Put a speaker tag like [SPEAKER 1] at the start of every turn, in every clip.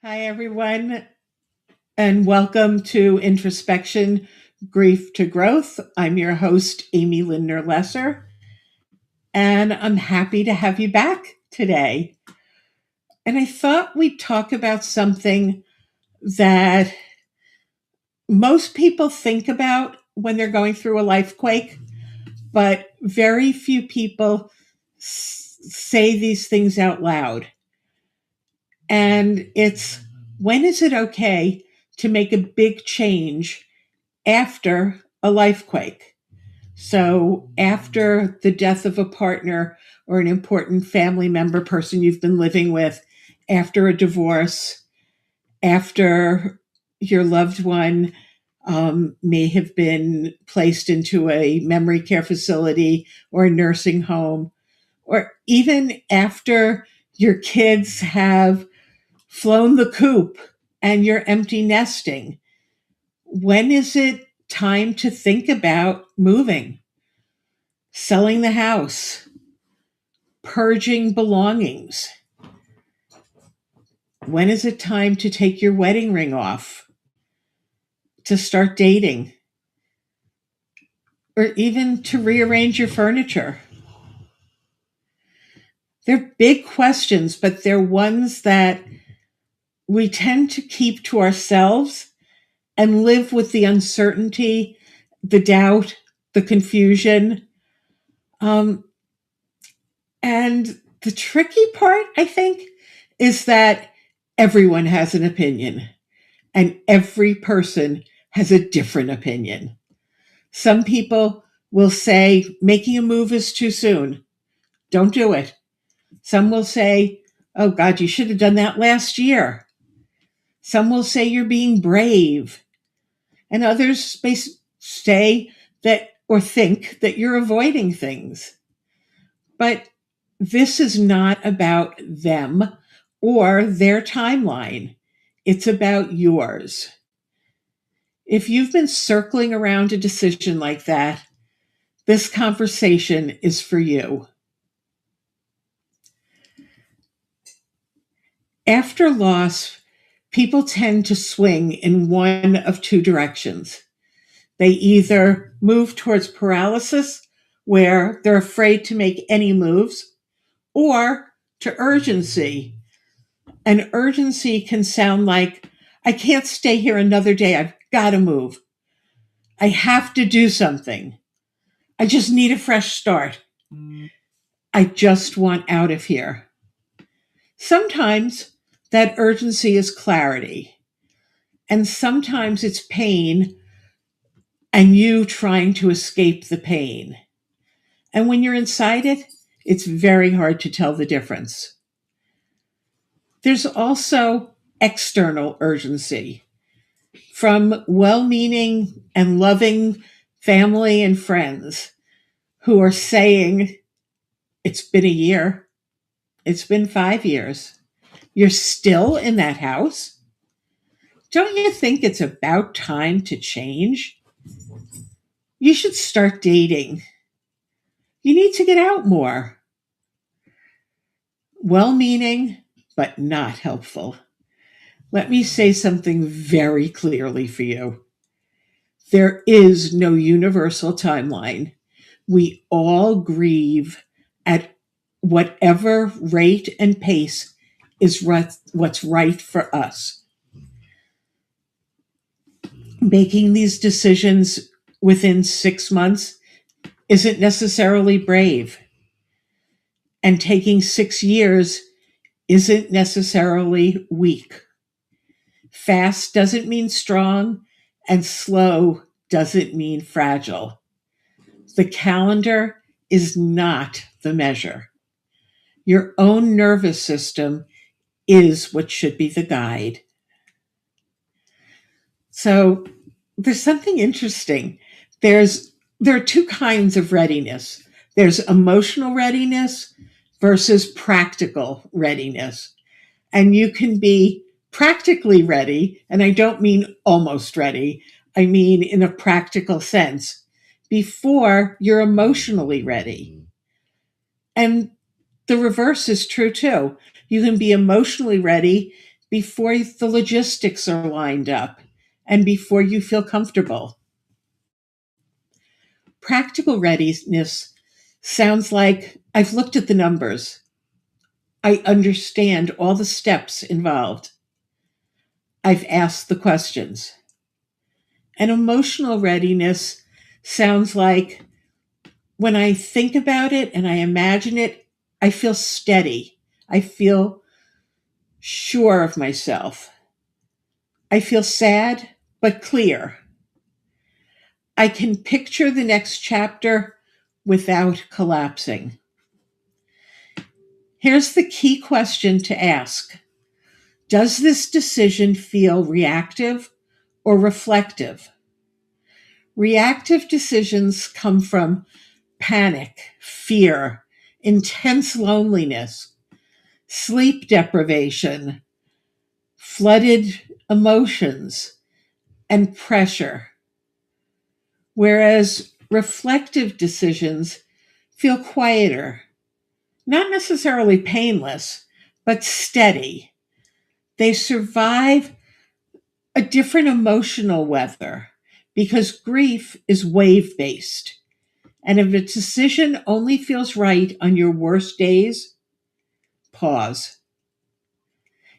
[SPEAKER 1] Hi, everyone, and welcome to Introspection Grief to Growth. I'm your host, Amy Lindner Lesser, and I'm happy to have you back today. And I thought we'd talk about something that most people think about when they're going through a life quake, but very few people say these things out loud. And it's, when is it okay to make a big change after a life quake? So, after the death of a partner or an important family member, person you've been living with, after a divorce, after your loved one may have been placed into a memory care facility or a nursing home, or even after your kids have flown the coop and you're empty nesting. When is it time to think about moving, selling the house, purging belongings? When is it time to take your wedding ring off, to start dating, or even to rearrange your furniture? They're big questions, but they're ones that we tend to keep to ourselves and live with the uncertainty, the doubt, the confusion. Um, and the tricky part, I think, is that everyone has an opinion and every person has a different opinion. Some people will say making a move is too soon. Don't do it. Some will say, oh God, you should have done that last year. Some will say you're being brave. And others may say that or think that you're avoiding things. But this is not about them or their timeline. It's about yours. If you've been circling around a decision like that, this conversation is for you. After loss, people tend to swing in one of two directions. They either move towards paralysis, where they're afraid to make any moves, or to urgency. And urgency can sound like, I can't stay here another day. I've got to move. I have to do something. I just need a fresh start. I just want out of here. Sometimes that urgency is clarity, and sometimes it's pain and you trying to escape the pain. And when you're inside it, it's very hard to tell the difference. There's also external urgency from well meaning and loving family and friends who are saying, it's been a year, it's been 5 years, you're still in that house. Don't you think it's about time to change? You should start dating. You need to get out more. Well meaning, but not helpful. Let me say something very clearly for you. There is no universal timeline. We all grieve at whatever rate and pace is what's right for us. Making these decisions within 6 months isn't necessarily brave. And taking 6 years isn't necessarily weak. Fast doesn't mean strong, and slow doesn't mean fragile. The calendar is not the measure. Your own nervous system is what should be the guide. So there's something interesting. There are two kinds of readiness. There's emotional readiness versus practical readiness. And you can be practically ready, and I don't mean almost ready, I mean in a practical sense, before you're emotionally ready. And the reverse is true too. You can be emotionally ready before the logistics are lined up, and before you feel comfortable. Practical readiness sounds like I've looked at the numbers. I understand all the steps involved. I've asked the questions. And emotional readiness sounds like when I think about it and I imagine it, I feel steady. I feel sure of myself. I feel sad, but clear. I can picture the next chapter without collapsing. Here's the key question to ask. Does this decision feel reactive or reflective? Reactive decisions come from panic, fear, intense loneliness, sleep deprivation, flooded emotions, and pressure. Whereas reflective decisions feel quieter, not necessarily painless, but steady. They survive a different emotional weather because grief is wave based. And if a decision only feels right on your worst days, pause.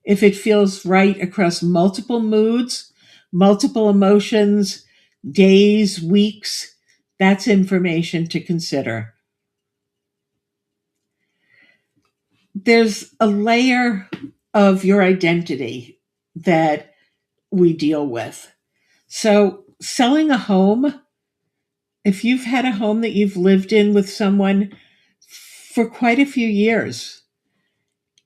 [SPEAKER 1] If it feels right across multiple moods, multiple emotions, days, weeks, that's information to consider. There's a layer of your identity that we deal with. So, selling a home, if you've had a home that you've lived in with someone for quite a few years,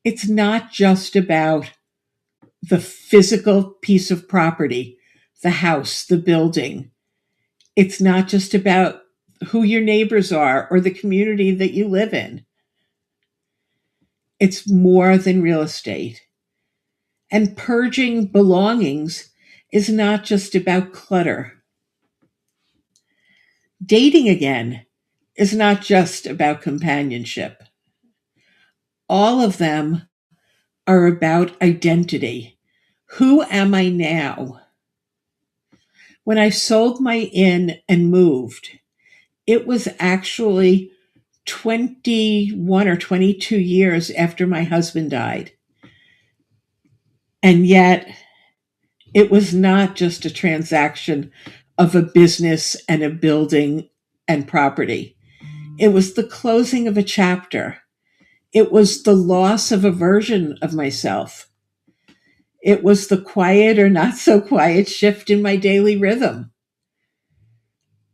[SPEAKER 1] it's not just about the physical piece of property, the house, the building. It's not just about who your neighbors are or the community that you live in. It's more than real estate. And purging belongings is not just about clutter. Dating again is not just about companionship. All of them are about identity. Who am I now? When I sold my inn and moved, it was actually 21 or 22 years after my husband died. And yet, it was not just a transaction of a business and a building and property. It was the closing of a chapter. It was the loss of a version of myself. It was the quiet or not so quiet shift in my daily rhythm.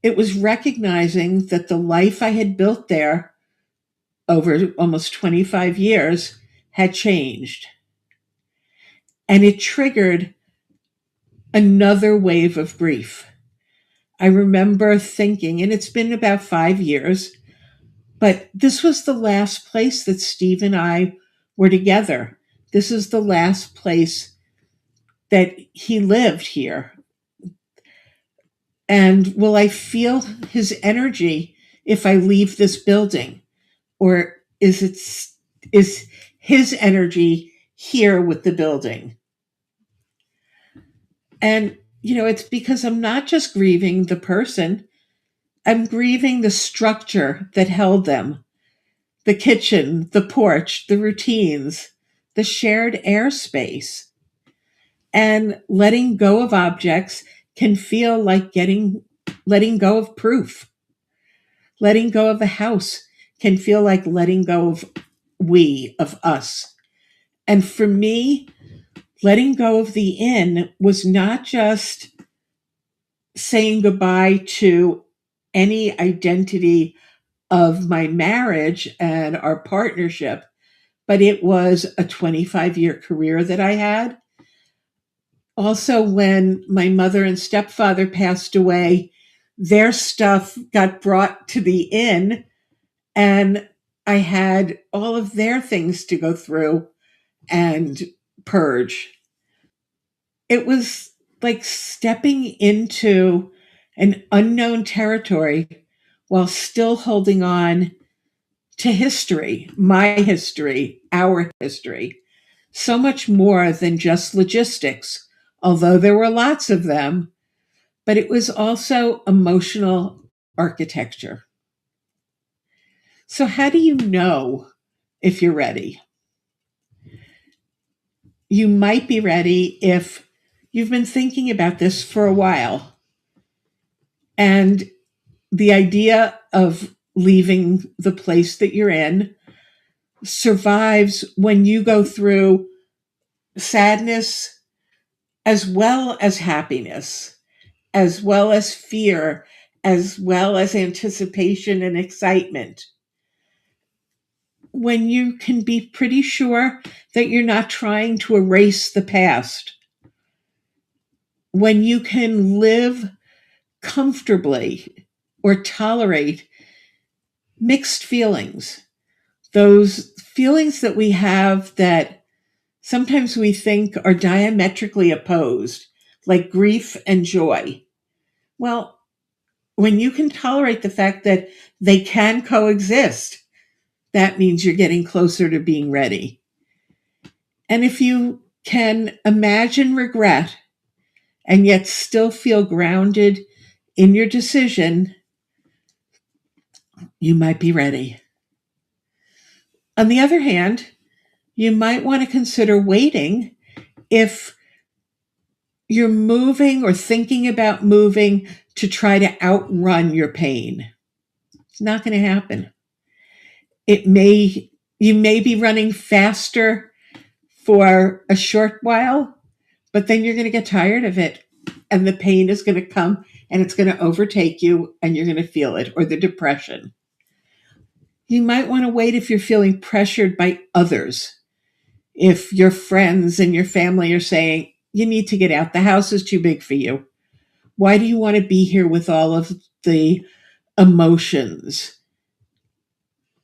[SPEAKER 1] It was recognizing that the life I had built there over almost 25 years had changed. And it triggered another wave of grief. I remember thinking, and it's been about 5 years, but this was the last place that Steve and I were together. This is the last place that he lived here. And will I feel his energy if I leave this building? Or is his energy here with the building? And, it's because I'm not just grieving the person, I'm grieving the structure that held them, the kitchen, the porch, the routines, the shared airspace. And letting go of objects can feel like letting go of proof. Letting go of the house can feel like letting go of of us. And for me, letting go of the inn was not just saying goodbye to any identity of my marriage and our partnership, but it was a 25-year career that I had. Also, when my mother and stepfather passed away, their stuff got brought to the inn, and I had all of their things to go through and purge. It was like stepping into an unknown territory while still holding on to history, my history, our history. so much more than just logistics, although there were lots of them, but it was also emotional architecture. So, how do you know if you're ready? You might be ready if you've been thinking about this for a while. And the idea of leaving the place that you're in survives when you go through sadness as well as happiness, as well as fear, as well as anticipation and excitement. When you can be pretty sure that you're not trying to erase the past, when you can live comfortably or tolerate mixed feelings, those feelings that we have that sometimes we think are diametrically opposed, like grief and joy. Well, when you can tolerate the fact that they can coexist, that means you're getting closer to being ready. And if you can imagine regret and yet still feel grounded in your decision, you might be ready. On the other hand, you might want to consider waiting if you're moving or thinking about moving to try to outrun your pain. It's not going to happen. You may be running faster for a short while, but then you're going to get tired of it and the pain is going to come and it's going to overtake you and you're going to feel it, or the depression. You might want to wait if you're feeling pressured by others. If your friends and your family are saying, you need to get out, the house is too big for you. Why do you want to be here with all of the emotions?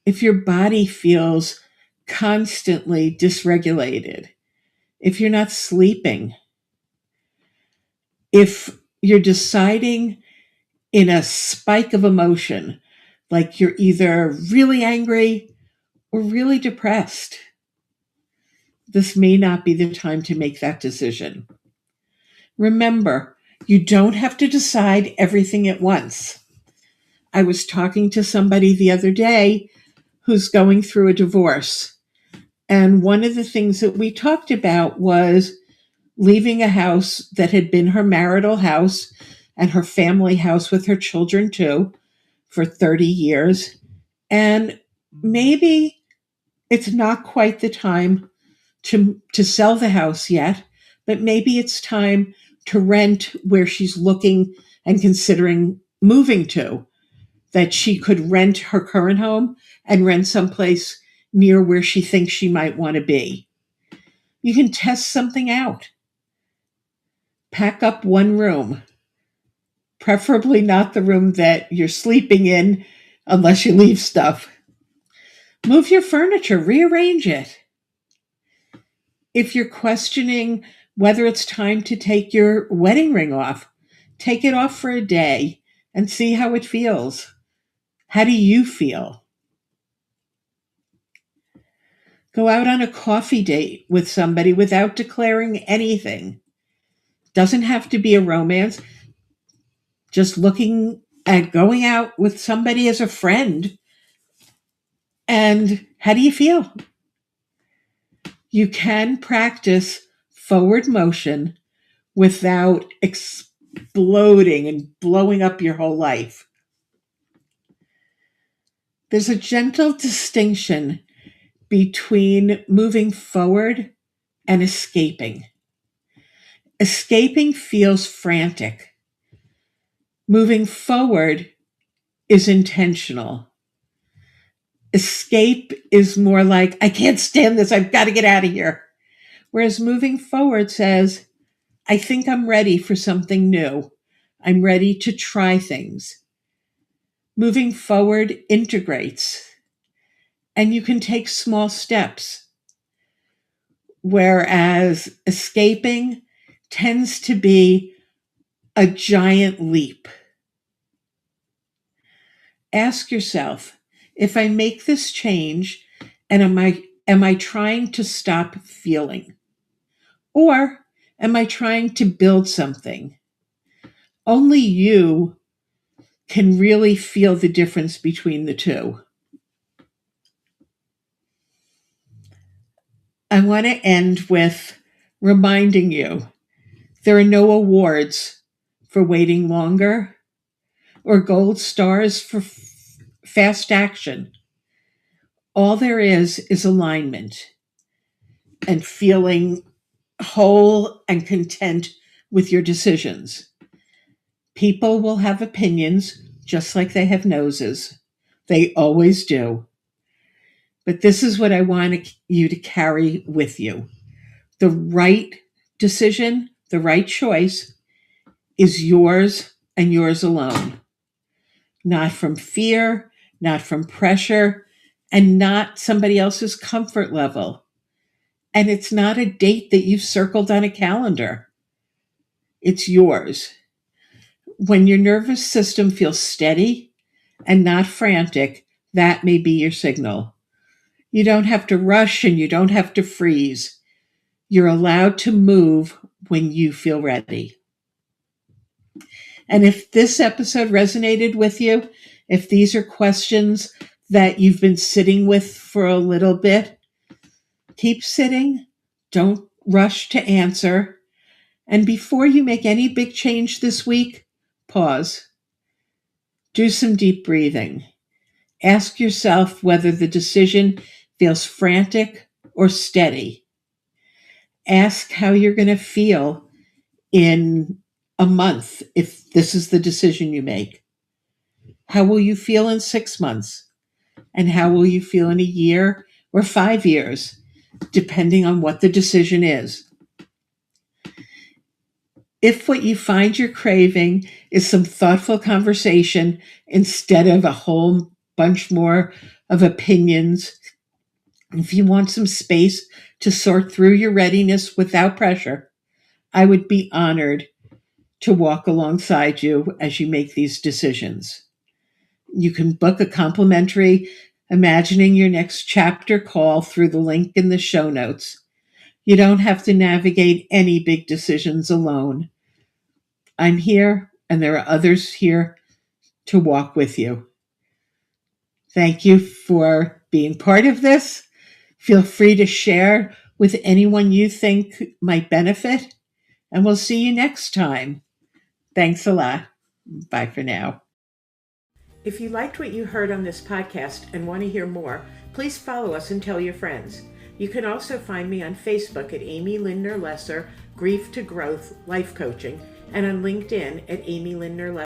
[SPEAKER 1] If your body feels constantly dysregulated, if you're not sleeping, if you're deciding in a spike of emotion, like you're either really angry or really depressed, this may not be the time to make that decision. Remember, you don't have to decide everything at once. I was talking to somebody the other day who's going through a divorce. And one of the things that we talked about was leaving a house that had been her marital house and her family house with her children too for 30 years. And maybe it's not quite the time to sell the house yet, but maybe it's time to rent where she's looking and considering moving to, that she could rent her current home and rent someplace near where she thinks she might want to be. You can test something out. Pack up one room, preferably not the room that you're sleeping in unless you leave stuff. Move your furniture, rearrange it. If you're questioning whether it's time to take your wedding ring off, take it off for a day and see how it feels. How do you feel? Go out on a coffee date with somebody without declaring anything. Doesn't have to be a romance. Just looking at going out with somebody as a friend. And how do you feel? You can practice forward motion without exploding and blowing up your whole life. There's a gentle distinction between moving forward and escaping. Escaping feels frantic. Moving forward is intentional. Escape is more like, I can't stand this, I've got to get out of here. Whereas moving forward says, I think I'm ready for something new. I'm ready to try things. Moving forward integrates, and you can take small steps. Whereas escaping tends to be a giant leap. Ask yourself, if I make this change, and Am I trying to stop feeling? Or am I trying to build something? Only you can really feel the difference between the two. I want to end with reminding you there are no awards for waiting longer or gold stars for fast action. All there is alignment and feeling whole and content with your decisions. People will have opinions just like they have noses. They always do. But this is what I want you to carry with you. The right decision, the right choice is yours and yours alone. Not from fear, not from pressure, and not somebody else's comfort level. And it's not a date that you've circled on a calendar. It's yours. When your nervous system feels steady and not frantic, that may be your signal. You don't have to rush and you don't have to freeze. You're allowed to move when you feel ready. And if this episode resonated with you, if these are questions that you've been sitting with for a little bit, keep sitting. Don't rush to answer. And before you make any big change this week, pause. Do some deep breathing. Ask yourself whether the decision feels frantic or steady. Ask how you're going to feel in a month if this is the decision you make. How will you feel in 6 months? And how will you feel in a year or 5 years, depending on what the decision is? If what you find you're craving is some thoughtful conversation instead of a whole bunch more of opinions, if you want some space to sort through your readiness without pressure, I would be honored to walk alongside you as you make these decisions. You can book a complimentary Imagining Your Next Chapter call through the link in the show notes. You don't have to navigate any big decisions alone. I'm here, and there are others here to walk with you. Thank you for being part of this. Feel free to share with anyone you think might benefit, and we'll see you next time. Thanks a lot. Bye for now. If you liked what you heard on this podcast and want to hear more, please follow us and tell your friends. You can also find me on Facebook at Amy Lindner Lesser, Grief to Growth Life Coaching, and on LinkedIn at Amy Lindner Lesser.